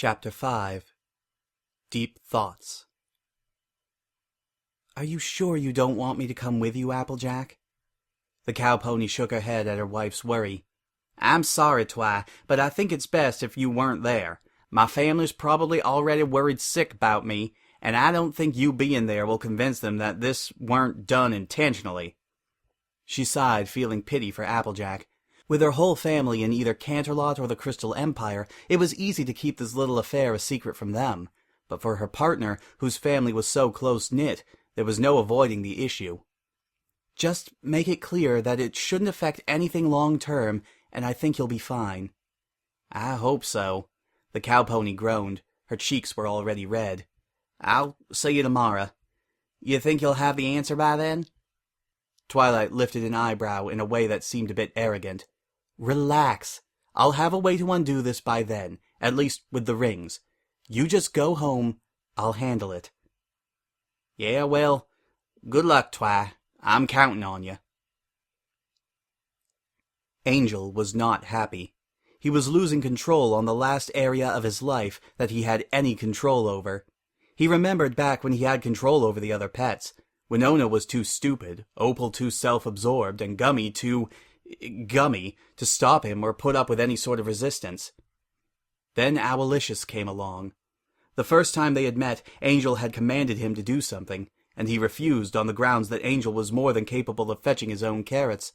Chapter 5 Deep Thoughts. "Are you sure you don't want me to come with you, Applejack?" The cow pony shook her head at her wife's worry. "I'm sorry, Twi, but I think it's best if you weren't there. My family's probably already worried sick about me, and I don't think you being there will convince them that this weren't done intentionally." She sighed, feeling pity for Applejack. With her whole family in either Canterlot or the Crystal Empire, it was easy to keep this little affair a secret from them. But for her partner, whose family was so close-knit, there was no avoiding the issue. "Just make it clear that it shouldn't affect anything long-term, and I think you'll be fine." "I hope so." The cow pony groaned. Her cheeks were already red. "I'll see you tomorrow. You think you'll have the answer by then?" Twilight lifted an eyebrow in a way that seemed a bit arrogant. "Relax. I'll have a way to undo this by then, at least with the rings. You just go home. I'll handle it." "Yeah, well, good luck, Twi. I'm counting on you." Angel was not happy. He was losing control on the last area of his life that he had any control over. He remembered back when he had control over the other pets. Winona was too stupid, Opal too self-absorbed, and Gummy too gummy to stop him or put up with any sort of resistance. Then Owlicious came along. The first time they had met, Angel had commanded him to do something, and he refused on the grounds that Angel was more than capable of fetching his own carrots.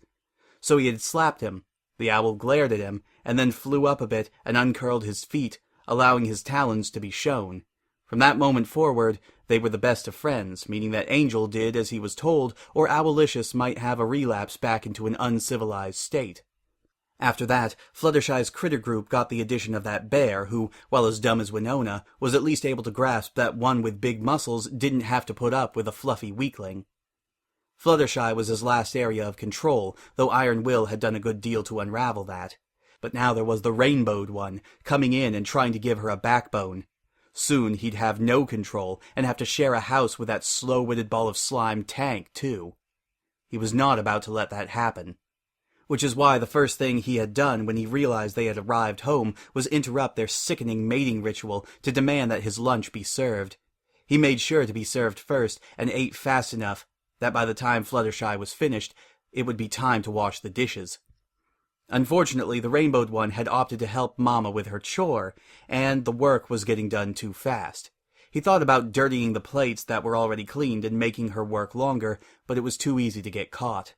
So he had slapped him. The owl glared at him, and then flew up a bit and uncurled his feet, allowing his talons to be shown. From that moment forward, they were the best of friends, meaning that Angel did as he was told, or Owlicious might have a relapse back into an uncivilized state. After that, Fluttershy's critter group got the addition of that bear, who, while as dumb as Winona, was at least able to grasp that one with big muscles didn't have to put up with a fluffy weakling. Fluttershy was his last area of control, though Iron Will had done a good deal to unravel that. But now there was the rainbowed one, coming in and trying to give her a backbone. Soon he'd have no control, and have to share a house with that slow-witted ball of slime Tank, too. He was not about to let that happen. Which is why the first thing he had done when he realized they had arrived home was interrupt their sickening mating ritual to demand that his lunch be served. He made sure to be served first, and ate fast enough that by the time Fluttershy was finished, it would be time to wash the dishes. Unfortunately, the rainbowed one had opted to help Mama with her chore, and the work was getting done too fast. He thought about dirtying the plates that were already cleaned and making her work longer, but it was too easy to get caught.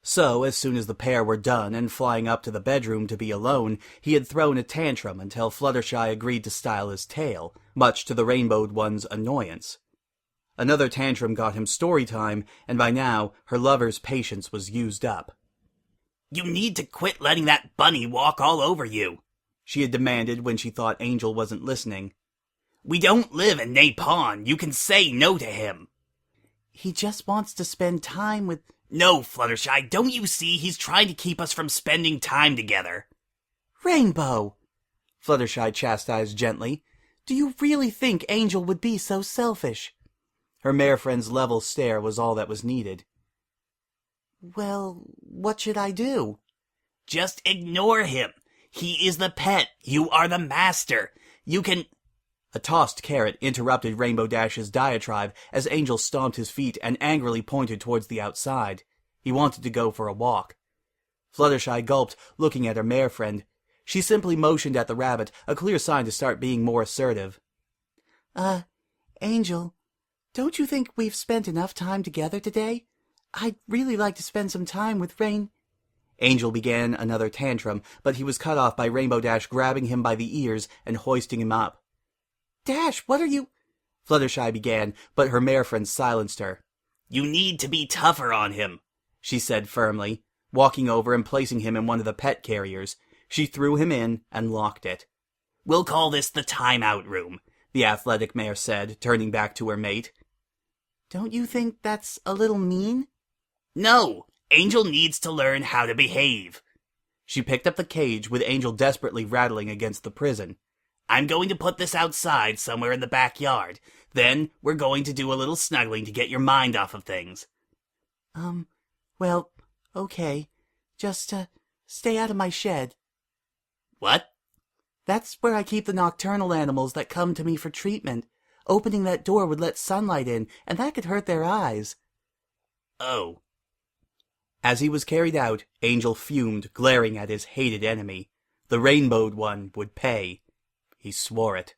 So, as soon as the pair were done and flying up to the bedroom to be alone, he had thrown a tantrum until Fluttershy agreed to style his tail, much to the rainbowed one's annoyance. Another tantrum got him story time, and by now, her lover's patience was used up. "You need to quit letting that bunny walk all over you," she had demanded when she thought Angel wasn't listening. "We don't live in Napon. You can say no to him." "He just wants to spend time with—" "No, Fluttershy, don't you see he's trying to keep us from spending time together?" "Rainbow!" Fluttershy chastised gently. "Do you really think Angel would be so selfish?" Her mare friend's level stare was all that was needed. "Well, what should I do?" "Just ignore him. He is the pet. You are the master. You can—" A tossed carrot interrupted Rainbow Dash's diatribe as Angel stomped his feet and angrily pointed towards the outside. He wanted to go for a walk. Fluttershy gulped, looking at her mare friend. She simply motioned at the rabbit, a clear sign to start being more assertive. Angel, don't you think we've spent enough time together today? I'd really like to spend some time with Rain—" Angel began another tantrum, but he was cut off by Rainbow Dash grabbing him by the ears and hoisting him up. "Dash, what are you—" Fluttershy began, but her mare friend silenced her. "You need to be tougher on him," she said firmly, walking over and placing him in one of the pet carriers. She threw him in and locked it. "We'll call this the timeout room," the athletic mare said, turning back to her mate. "Don't you think that's a little mean?" "No, Angel needs to learn how to behave." She picked up the cage, with Angel desperately rattling against the prison. "I'm going to put this outside somewhere in the backyard. Then we're going to do a little snuggling to get your mind off of things." Well, okay. Just, stay out of my shed." "What?" That's where I keep the nocturnal animals that come to me for treatment. Opening that door would let sunlight in, and that could hurt their eyes. Oh. As he was carried out, Angel fumed, glaring at his hated enemy. The rainbowed one would pay. He swore it.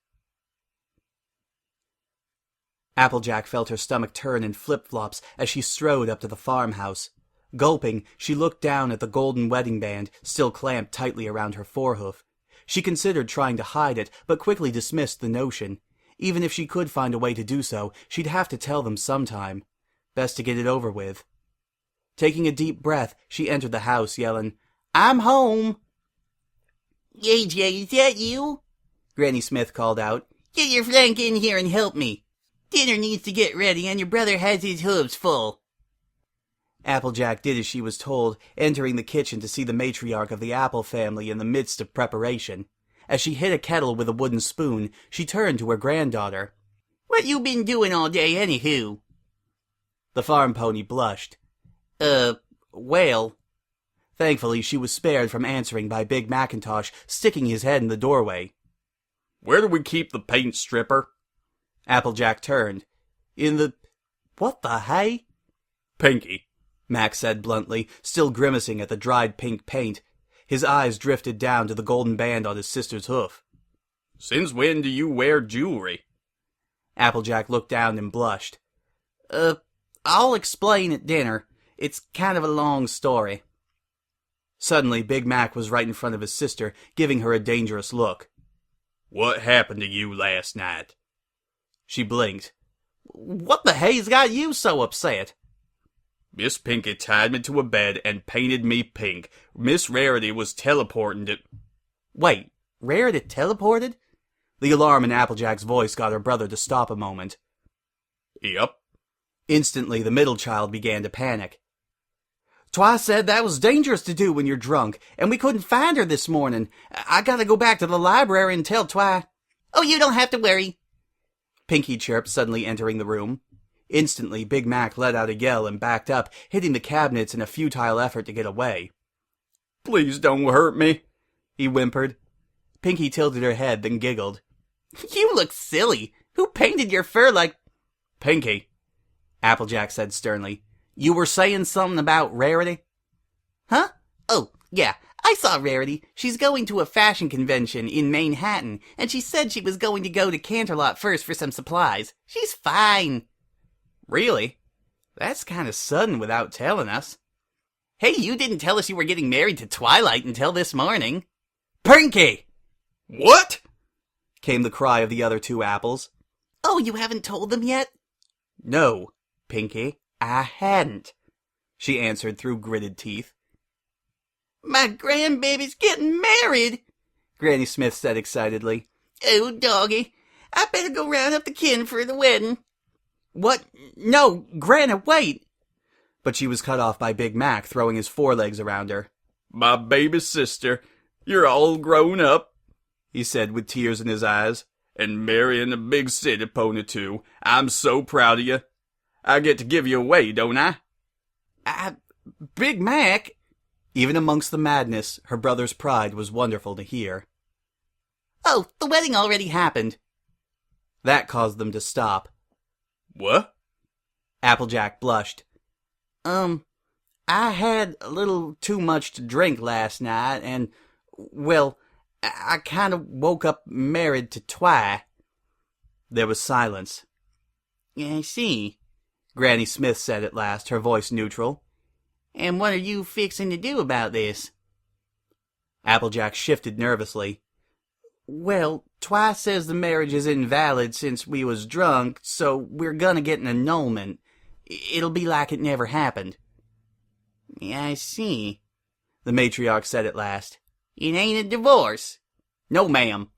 Applejack felt her stomach turn in flip-flops as she strode up to the farmhouse. Gulping, she looked down at the golden wedding band, still clamped tightly around her forehoof. She considered trying to hide it, but quickly dismissed the notion. Even if she could find a way to do so, she'd have to tell them sometime. Best to get it over with. Taking a deep breath, she entered the house, yelling, "I'm home!" AJ, is that you? Granny Smith called out. Get your flank in here and help me. Dinner needs to get ready and your brother has his hooves full. Applejack did as she was told, entering the kitchen to see the matriarch of the Apple family in the midst of preparation. As she hit a kettle with a wooden spoon, she turned to her granddaughter. What you been doing all day, anywho? The farm pony blushed. Well... Thankfully, she was spared from answering by Big Macintosh sticking his head in the doorway. Where do we keep the paint stripper? Applejack turned. In the... What the hey? Pinky, Mac said bluntly, still grimacing at the dried pink paint. His eyes drifted down to the golden band on his sister's hoof. Since when do you wear jewelry? Applejack looked down and blushed. I'll explain at dinner. It's kind of a long story. Suddenly, Big Mac was right in front of his sister, giving her a dangerous look. What happened to you last night? She blinked. What the hell's got you so upset? Miss Pinky tied me to a bed and painted me pink. Miss Rarity was teleporting to... Wait, Rarity teleported? The alarm in Applejack's voice got her brother to stop a moment. Yep. Instantly, the middle child began to panic. Twi said that was dangerous to do when you're drunk, and we couldn't find her this morning. I gotta go back to the library and tell Twi. Oh, you don't have to worry. Pinky chirped, suddenly entering the room. Instantly, Big Mac let out a yell and backed up, hitting the cabinets in a futile effort to get away. Please don't hurt me, he whimpered. Pinky tilted her head, then giggled. You look silly. Who painted your fur like... Pinky, Applejack said sternly. You were saying something about Rarity? Huh? Oh, yeah. I saw Rarity. She's going to a fashion convention in Manhattan, and she said she was going to go to Canterlot first for some supplies. She's fine. Really? That's kind of sudden without telling us. Hey, you didn't tell us you were getting married to Twilight until this morning. Pinky! What? Came the cry of the other two apples. Oh, you haven't told them yet? No, Pinky, I hadn't, she answered through gritted teeth. My grandbaby's getting married, Granny Smith said excitedly. Oh, doggy, I better go round up the kin for the wedding. What? No, Granny, wait! But she was cut off by Big Mac throwing his forelegs around her. My baby sister, you're all grown up, he said with tears in his eyes. And marrying a big city pony too. I'm so proud of you. I get to give you away, don't I? Big Mac! Even amongst the madness, her brother's pride was wonderful to hear. Oh, the wedding already happened. That caused them to stop. What? Applejack blushed. I had a little too much to drink last night, and, well, I kind of woke up married to Twi. There was silence. I see, Granny Smith said at last, her voice neutral. And what are you fixing to do about this? Applejack shifted nervously. Well, Twi says the marriage is invalid since we was drunk, so we're gonna get an annulment. It'll be like it never happened. I see, the matriarch said at last. It ain't a divorce. No, ma'am.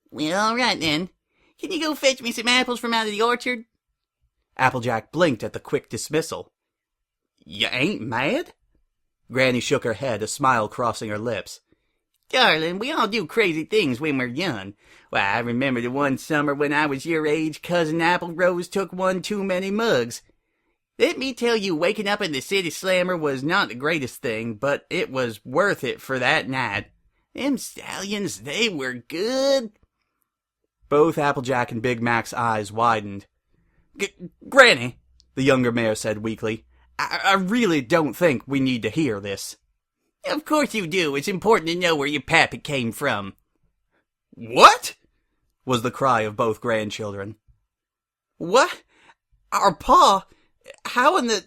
Well, all right then. Can you go fetch me some apples from out of the orchard? Applejack blinked at the quick dismissal. You ain't mad? Granny shook her head, a smile crossing her lips. Darling, we all do crazy things when we're young. Why, I remember the one summer when I was your age, Cousin Apple Rose took one too many mugs. Let me tell you, waking up in the City Slammer was not the greatest thing, but it was worth it for that night. Them stallions, they were good. Both Applejack and Big Mac's eyes widened. Granny, the younger mare said weakly, I really don't think we need to hear this. Of course you do. It's important to know where your pappy came from. What? Was the cry of both grandchildren. What? Our pa? How in the...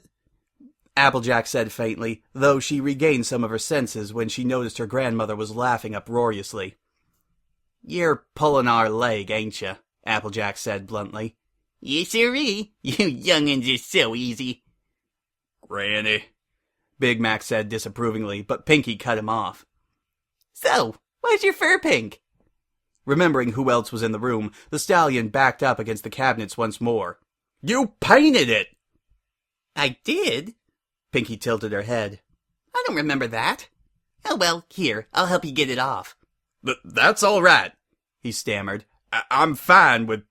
Applejack said faintly, though she regained some of her senses when she noticed her grandmother was laughing uproariously. You're pulling our leg, ain't you? Applejack said bluntly. Yes, sirree. You young'uns are so easy. Granny, Big Mac said disapprovingly, but Pinky cut him off. So, why's your fur pink? Remembering who else was in the room, the stallion backed up against the cabinets once more. You painted it! I did? Pinky tilted her head. I don't remember that. Oh well, here, I'll help you get it off. That's all right, he stammered. I'm fine with...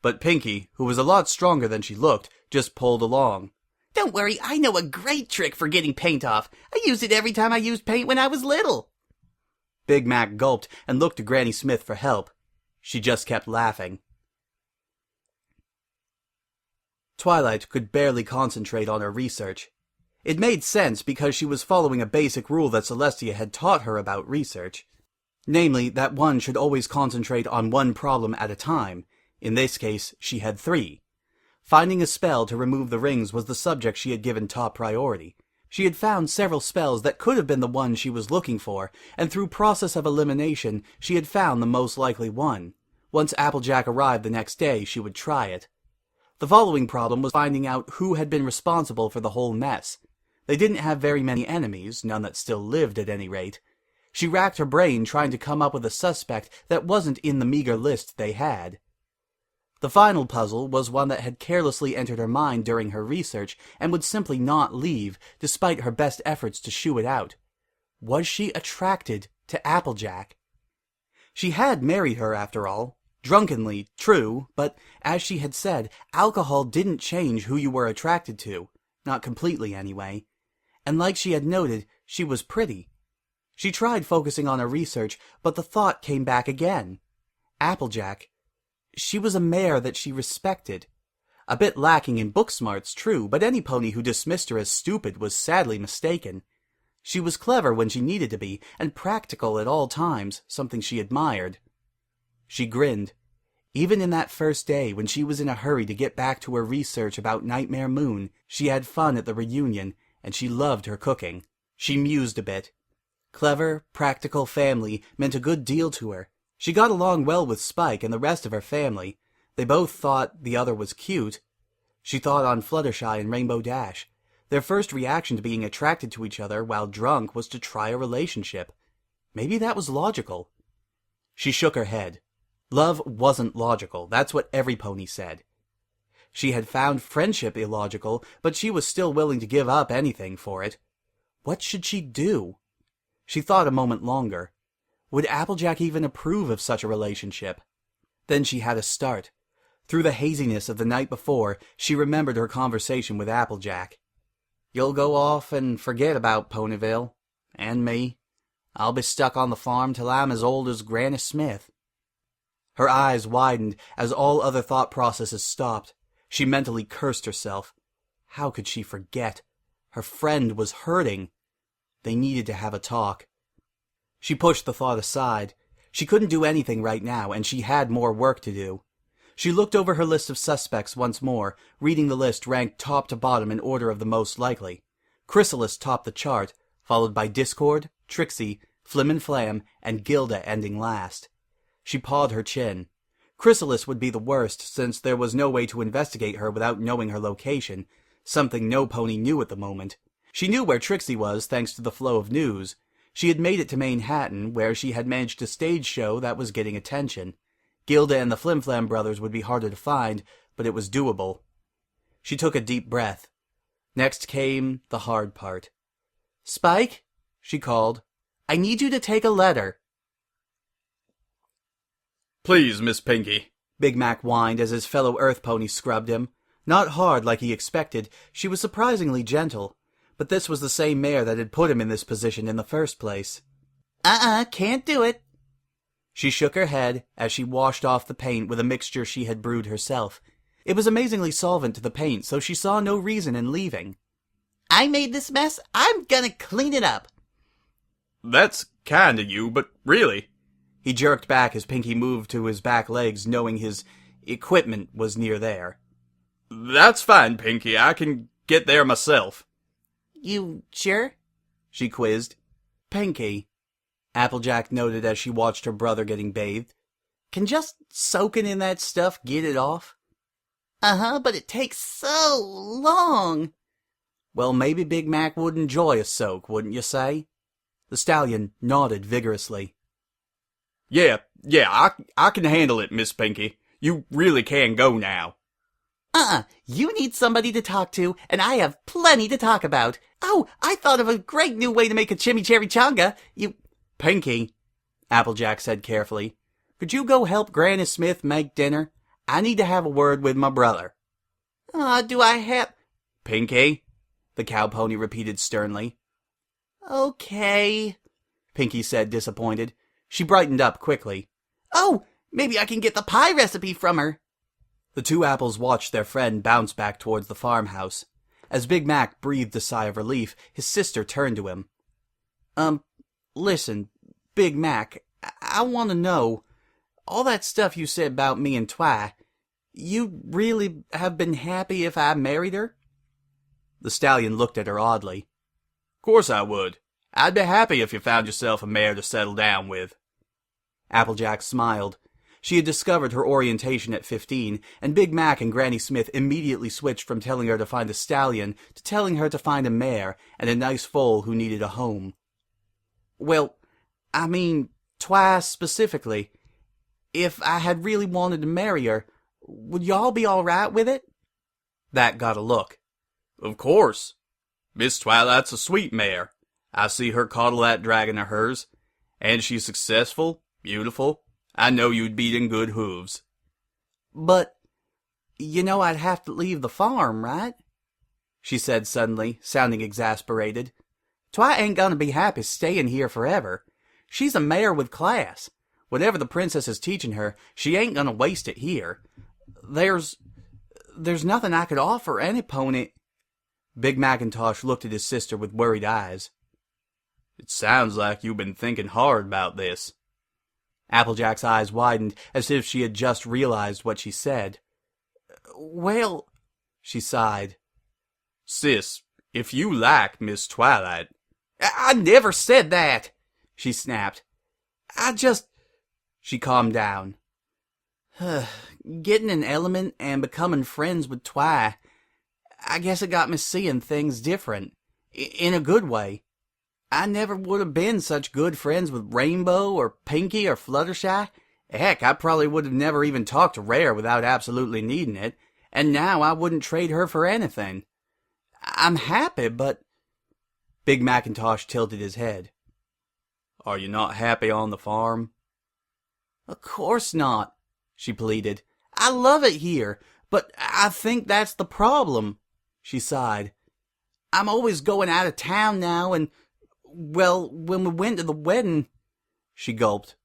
But Pinky, who was a lot stronger than she looked, just pulled along. Don't worry, I know a great trick for getting paint off. I used it every time I used paint when I was little. Big Mac gulped and looked to Granny Smith for help. She just kept laughing. Twilight could barely concentrate on her research. It made sense because she was following a basic rule that Celestia had taught her about research. Namely, that one should always concentrate on one problem at a time. In this case, she had 3. Finding a spell to remove the rings was the subject she had given top priority. She had found several spells that could have been the one she was looking for, and through process of elimination, she had found the most likely one. Once Applejack arrived the next day, she would try it. The following problem was finding out who had been responsible for the whole mess. They didn't have very many enemies, none that still lived at any rate. She racked her brain trying to come up with a suspect that wasn't in the meager list they had. The final puzzle was one that had carelessly entered her mind during her research and would simply not leave, despite her best efforts to shoo it out. Was she attracted to Applejack? She had married her, after all. Drunkenly, true, but as she had said, alcohol didn't change who you were attracted to. Not completely, anyway. And like she had noted, she was pretty. She tried focusing on her research, but the thought came back again. Applejack. She was a mare that she respected. A bit lacking in book smarts, true, but any pony who dismissed her as stupid was sadly mistaken. She was clever when she needed to be, and practical at all times, something she admired. She grinned. Even in that first day, when she was in a hurry to get back to her research about Nightmare Moon, she had fun at the reunion, and she loved her cooking. She mused a bit. Clever, practical family meant a good deal to her. She got along well with Spike and the rest of her family. They both thought the other was cute. She thought on Fluttershy and Rainbow Dash. Their first reaction to being attracted to each other while drunk was to try a relationship. Maybe that was logical. She shook her head. Love wasn't logical, that's what every pony said. She had found friendship illogical, but she was still willing to give up anything for it. What should she do? She thought a moment longer. Would Applejack even approve of such a relationship? Then she had a start. Through the haziness of the night before, she remembered her conversation with Applejack. You'll go off and forget about Ponyville. And me. I'll be stuck on the farm till I'm as old as Granny Smith. Her eyes widened as all other thought processes stopped. She mentally cursed herself. How could she forget? Her friend was hurting. They needed to have a talk. She pushed the thought aside. She couldn't do anything right now, and she had more work to do. She looked over her list of suspects once more, reading the list ranked top to bottom in order of the most likely. Chrysalis topped the chart, followed by Discord, Trixie, Flim and Flam, and Gilda ending last. She pawed her chin. Chrysalis would be the worst, since there was no way to investigate her without knowing her location, something no pony knew at the moment. She knew where Trixie was thanks to the flow of news. She had made it to Manhattan, where she had managed a stage show that was getting attention. Gilda and the Flim-Flam brothers would be harder to find, but it was doable. She took a deep breath. Next came the hard part. "Spike," she called, "I need you to take a letter." "Please, Miss Pinky," Big Mac whined as his fellow Earth pony scrubbed him. Not hard like he expected, she was surprisingly gentle. But this was the same mare that had put him in this position in the first place. Can't do it. She shook her head as she washed off the paint with a mixture she had brewed herself. It was amazingly solvent to the paint, so she saw no reason in leaving. I made this mess. I'm gonna clean it up. That's kind of you, but really. He jerked back as Pinky moved to his back legs, knowing his equipment was near there. That's fine, Pinky. I can get there myself. You sure? She quizzed. Pinky, Applejack noted as she watched her brother getting bathed. Can just soaking in that stuff get it off? But it takes so long. Well, maybe Big Mac would enjoy a soak, wouldn't you say? The stallion nodded vigorously. Yeah, I can handle it, Miss Pinky. You really can go now. You need somebody to talk to, and I have plenty to talk about. Oh, I thought of a great new way to make a chimichurri. Pinky, Applejack said carefully, could you go help Granny Smith make dinner? I need to have a word with my brother. Do I have... Pinky, the cow pony repeated sternly. Okay, Pinky said, disappointed. She brightened up quickly. Oh, maybe I can get the pie recipe from her. The two apples watched their friend bounce back towards the farmhouse. As Big Mac breathed a sigh of relief, his sister turned to him. Listen, Big Mac, I want to know, all that stuff you said about me and Twi, you really have been happy if I married her? The stallion looked at her oddly. Course I would. I'd be happy if you found yourself a mare to settle down with. Applejack smiled. She had discovered her orientation at 15, and Big Mac and Granny Smith immediately switched from telling her to find a stallion to telling her to find a mare and a nice foal who needed a home. Well, I mean, Twi specifically. If I had really wanted to marry her, would y'all be all right with it? That got a look. Of course. Miss Twilight's a sweet mare. I see her coddle that dragon of hers. And she's successful, beautiful. I know you'd beat in good hooves. But, I'd have to leave the farm, right? She said suddenly, sounding exasperated. Twi ain't gonna be happy staying here forever. She's a mare with class. Whatever the princess is teaching her, she ain't gonna waste it here. There's nothing I could offer any pony. Big Macintosh looked at his sister with worried eyes. It sounds like you've been thinking hard about this. Applejack's eyes widened as if she had just realized what she said. Well, she sighed. Sis, if you like Miss Twilight... I never said that, she snapped. She calmed down. Getting an element and becoming friends with Twi, I guess it got me seeing things different. In a good way. I never would have been such good friends with Rainbow or Pinky or Fluttershy. Heck, I probably would have never even talked to Rare without absolutely needing it, and now I wouldn't trade her for anything. I'm happy, but... Big Macintosh tilted his head. Are you not happy on the farm? Of course not, she pleaded. I love it here, but I think that's the problem, she sighed. I'm always going out of town now, and, well, when we went to the wedding, she gulped.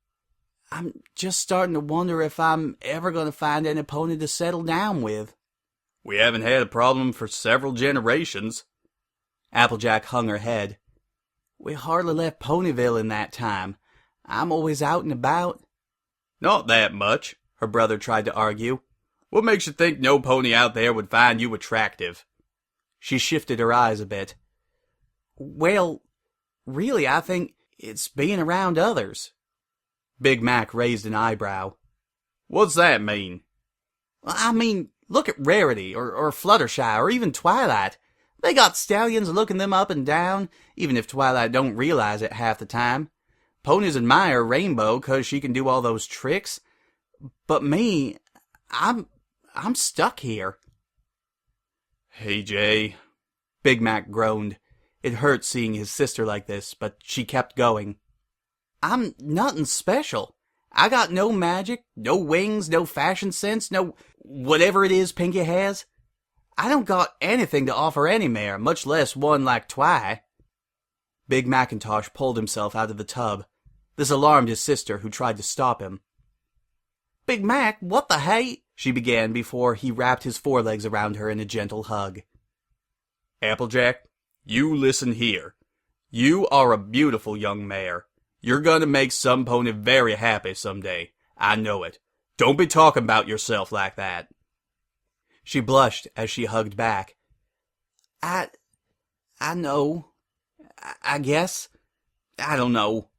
I'm just starting to wonder if I'm ever going to find any pony to settle down with. We haven't had a problem for several generations. Applejack hung her head. We hardly left Ponyville in that time. I'm always out and about. Not that much, her brother tried to argue. What makes you think no pony out there would find you attractive? She shifted her eyes a bit. Well, really, I think it's being around others. Big Mac raised an eyebrow. What's that mean? I mean, look at Rarity, or Fluttershy, or even Twilight. They got stallions looking them up and down, even if Twilight don't realize it half the time. Ponies admire Rainbow 'cause she can do all those tricks. But me, I'm stuck here. Hey, Jay. Big Mac groaned. It hurt seeing his sister like this, but she kept going. I'm nothing special. I got no magic, no wings, no fashion sense, no whatever it is Pinky has. I don't got anything to offer any mare, much less one like Twi. Big Macintosh pulled himself out of the tub. This alarmed his sister, who tried to stop him. Big Mac, what the hey? She began before he wrapped his forelegs around her in a gentle hug. Applejack, you listen here. You are a beautiful young mare. You're gonna make some pony very happy someday. I know it. Don't be talking about yourself like that. She blushed as she hugged back. I know. I guess. I don't know.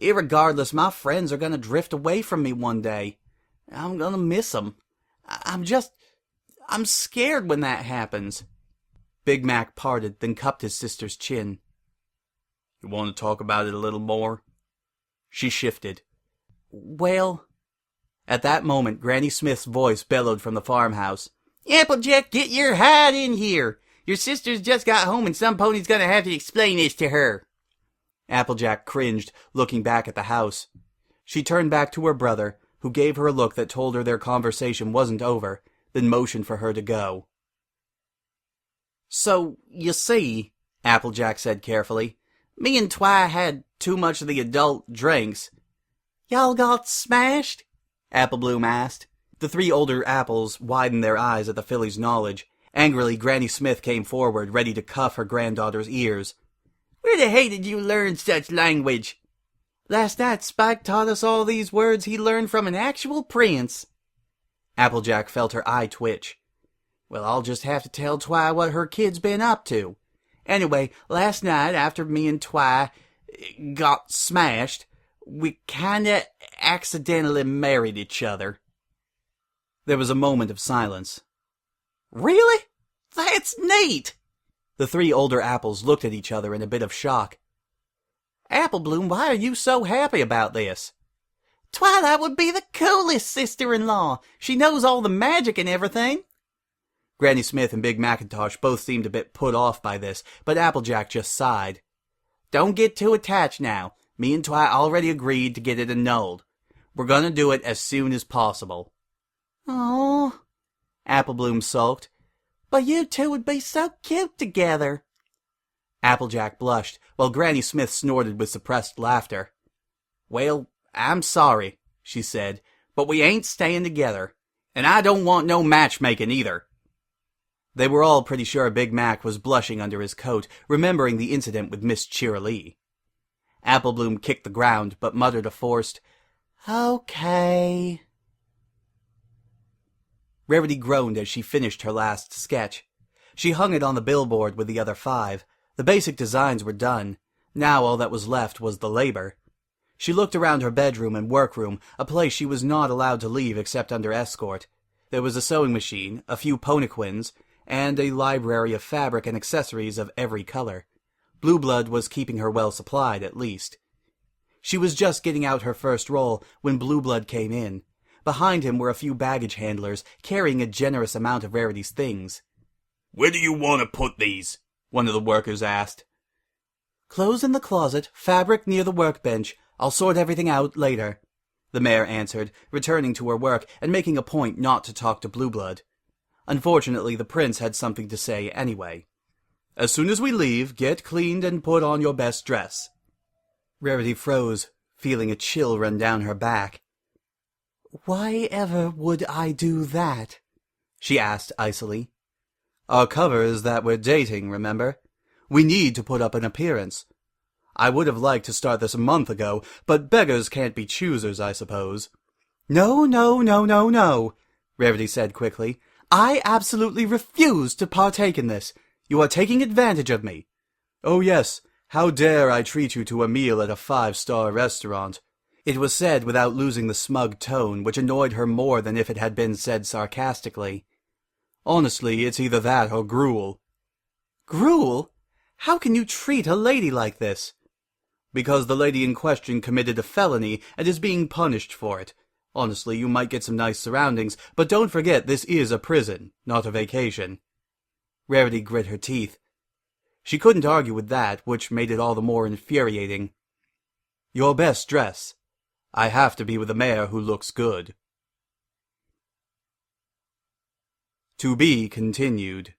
Irregardless, my friends are gonna drift away from me one day. I'm gonna miss them. I'm scared when that happens. Big Mac parted, then cupped his sister's chin. You want to talk about it a little more? She shifted. Well... At that moment, Granny Smith's voice bellowed from the farmhouse. Applejack, get your hide in here. Your sister's just got home and some pony's gonna have to explain this to her. Applejack cringed, looking back at the house. She turned back to her brother, who gave her a look that told her their conversation wasn't over, then motioned for her to go. So, you see, Applejack said carefully, me and Twi had too much of the adult drinks. Y'all got smashed? Applebloom asked. The three older apples widened their eyes at the filly's knowledge. Angrily, Granny Smith came forward, ready to cuff her granddaughter's ears. Where the hey did you learn such language? Last night Spike taught us all these words he learned from an actual prince. Applejack felt her eye twitch. Well, I'll just have to tell Twi what her kid's been up to. Anyway, last night, after me and Twi got smashed, we kinda accidentally married each other. There was a moment of silence. Really? That's neat! The three older apples looked at each other in a bit of shock. Applebloom, why are you so happy about this? Twilight would be the coolest sister-in-law. She knows all the magic and everything. Granny Smith and Big Macintosh both seemed a bit put off by this, but Applejack just sighed. Don't get too attached now. Me and Twi already agreed to get it annulled. We're gonna do it as soon as possible. Oh, Applebloom sulked. But you two would be so cute together. Applejack blushed, while Granny Smith snorted with suppressed laughter. Well, I'm sorry, she said, but we ain't staying together. And I don't want no matchmaking either. They were all pretty sure Big Mac was blushing under his coat, remembering the incident with Miss Cheerilee. Applebloom kicked the ground, but muttered a forced, "Okay." Rarity groaned as she finished her last sketch. She hung it on the billboard with the other 5. The basic designs were done. Now all that was left was the labor. She looked around her bedroom and workroom, a place she was not allowed to leave except under escort. There was a sewing machine, a few poniquins, and a library of fabric and accessories of every color. Blue Blood was keeping her well supplied, at least. She was just getting out her first roll when Blue Blood came in. Behind him were a few baggage handlers, carrying a generous amount of Rarity's things. "Where do you want to put these?" one of the workers asked. "Clothes in the closet, fabric near the workbench. I'll sort everything out later," the mare answered, returning to her work and making a point not to talk to Blue Blood. Unfortunately, the prince had something to say anyway. "As soon as we leave, get cleaned and put on your best dress." Rarity froze, feeling a chill run down her back. "Why ever would I do that?" she asked icily. "Our cover is that we're dating, remember? We need to put up an appearance. I would have liked to start this a month ago, but beggars can't be choosers, I suppose." "No, no, no, no, no," Rarity said quickly. "I absolutely refuse to partake in this. You are taking advantage of me." "Oh yes, how dare I treat you to a meal at a 5-star restaurant?" It was said without losing the smug tone, which annoyed her more than if it had been said sarcastically. "Honestly, it's either that or gruel." "Gruel? How can you treat a lady like this?" "Because the lady in question committed a felony and is being punished for it. Honestly, you might get some nice surroundings, but don't forget this is a prison, not a vacation." Rarity grit her teeth. She couldn't argue with that, which made it all the more infuriating. "Your best dress. I have to be with a mare who looks good." To be continued.